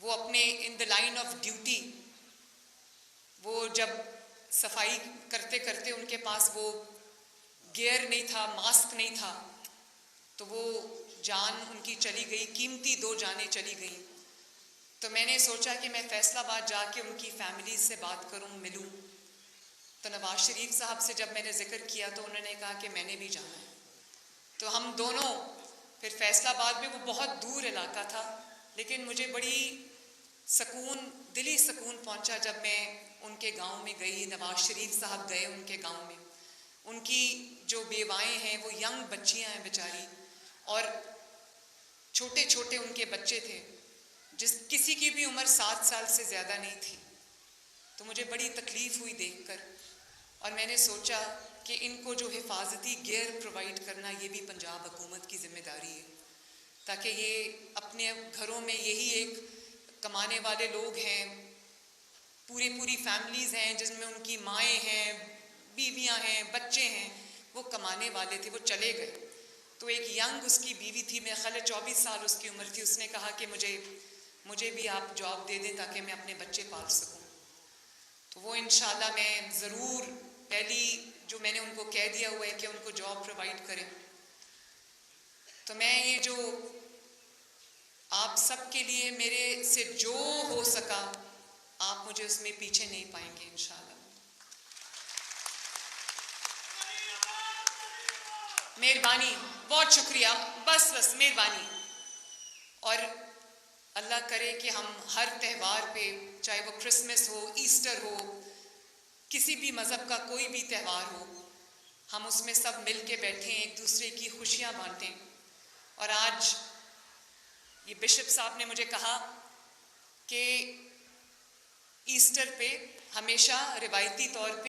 वो अपने in the line of duty, वो जब सफाई करते करते उनके पास वो गियर नहीं था, मास्क नहीं था, तो वो जान उनकी चली गई, कीमती 2 जानें चली गई। तो मैंने सोचा कि मैं फैसलाबाद जाके उनकी फैमिली से बात करूं, मिलूं। तो नवाज शरीफ साहब से जब मैंने जिक्र किया तो उन्होंने कहा कि मैंने भी जाना है। तो हम दोनों फिर फैसलाबाद में, वो बहुत दूर इलाका था, लेकिन मुझे बड़ी सुकून, दिली सुकून पहुंचा जब मैं उनके गांव में गई। नवाज शरीफ साहब गए उनके गांव में। उनकी जो बेवाएं हैं, वो यंग बच्चियां हैं बेचारी, और छोटे छोटे उनके बच्चे थे, जिस किसी की भी उम्र 7 साल से ज़्यादा नहीं थी। तो मुझे बड़ी तकलीफ़ हुई देखकर, और मैंने सोचा कि इनको जो हिफाजती गियर प्रोवाइड करना, ये भी पंजाब हुकूमत की ज़िम्मेदारी है, ताकि ये अपने घरों में, यही एक कमाने वाले लोग हैं, पूरी फैमिलीज़ हैं जिसमें उनकी माएँ हैं, बीवियाँ हैं, बच्चे हैं, वो कमाने वाले थे, वो चले गए। तो एक यंग उसकी बीवी थी, मेरे ख्याल 24 साल उसकी उम्र थी, उसने कहा कि मुझे भी आप जॉब दे दें ताकि मैं अपने बच्चे पाल सकूं। तो वो इंशाल्लाह मैं ज़रूर, पहली जो मैंने उनको कह दिया हुआ है कि उनको जॉब प्रोवाइड करें। तो मैं ये जो आप सब के लिए मेरे से जो हो सका, आप मुझे उसमें पीछे नहीं पाएंगे इंशाल्लाह। मेहरबानी, बहुत शुक्रिया, बस मेहरबानी। और अल्लाह करे कि हम हर त्यौहार पे, चाहे वो क्रिसमस हो, ईस्टर हो, किसी भी मज़हब का कोई भी त्यौहार हो, हम उसमें सब मिल के बैठें, एक दूसरे की खुशियाँ बांटें। और आज ये बिशप साहब ने मुझे कहा कि ईस्टर पे हमेशा रिवायती तौर पे